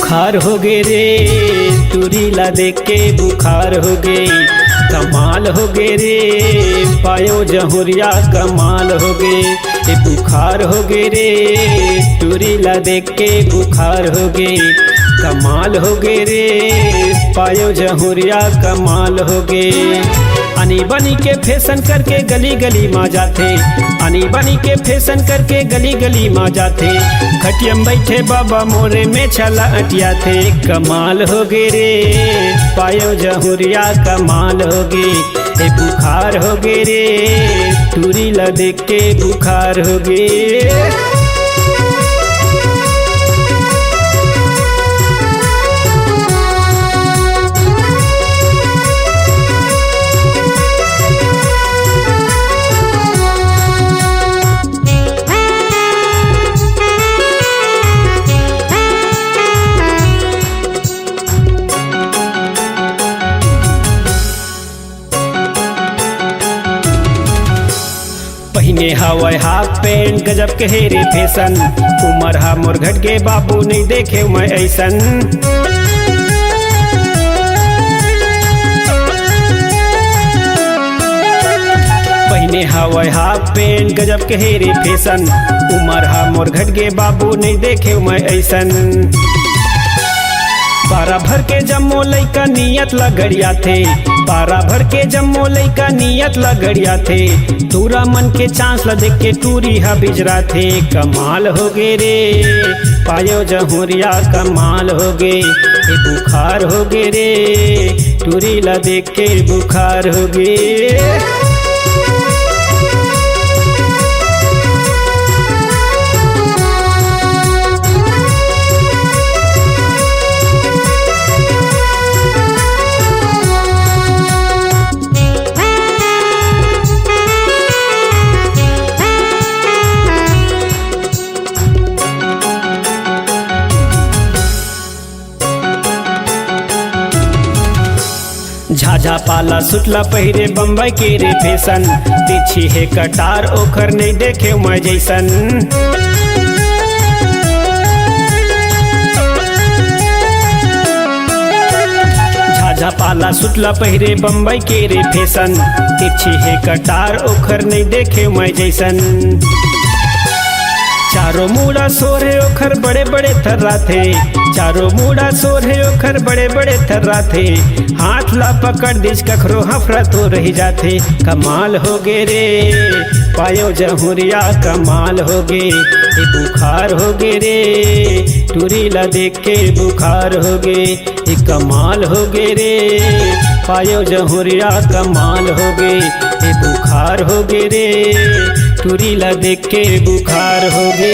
बुखार हो गे रे तुरी ला देख के बुखार हो गे, कमाल हो गे रे पायो जहुरिया कमाल हो गे। ए बुखार हो गे रे तुरी ला देख के बुखार हो गे, कमाल हो गे रे पायो जहुरिया कमाल हो गे। अनी बनी के फैशन करके गली गली माँ जाते, अनी बनी के फैशन करके गली गली माँ जाते, खटियम बैठे बाबा मोरे में छला अटिया थे। कमाल हो गे रे पायो जहुरिया कमाल हो गे। ए बुखार हो गे रे तुरी ला देख के बुखार हो गे। पहने हवाई हाफ पैंट गजब के हेरे फैशन, उमर हा मोर घट के बाबू नहीं देखे मैं ऐसन। पहने हवाई हाफ पैंट गजब के हेरे फैशन, उमर हा मोर घट के बाबू नहीं देखे मैं ऐसन। पारा भर के जम्मो लइका नियत लगड़िया थे, पारा भर के जम्मो लइका नियत लगड़िया थे, तूरा मन के चांस ला देख के टूरी हा बिजरा थे। कमाल हो गे रे पायो जहुरिया कमाल हो गे। ए बुखार हो गे रे टूरी ला देख के बुखार हो गे। झाझा पाला सुटला पहिरे बम्बई के रे फैशन, तिरछी है कटार ओखर नहीं देखे मैं जैसन। झाझा पाला सुटला पहिरे बम्बई के रे फैशन, तिरछी है कटार ओखर नहीं देखे मैं जैसन। चारों मुड़ा सोरे ओखर बड़े बड़े थर्रा थे, चारों मुड़ा सोरे ओखर बड़े बड़े थर्रा थे, हाथ ला पकड़ दिस कखरो हफरत हो रही जाते। कमाल हो गे रे पायो जहुरिया कमाल हो गे। ए बुखार हो गे रे टूरी ला देख के बुखार हो गे। ए कमाल हो गे रे पायो जहुरिया कमाल हो गे। ए बुखार हो गे रे टूरी ला देख के बुखार हो गे।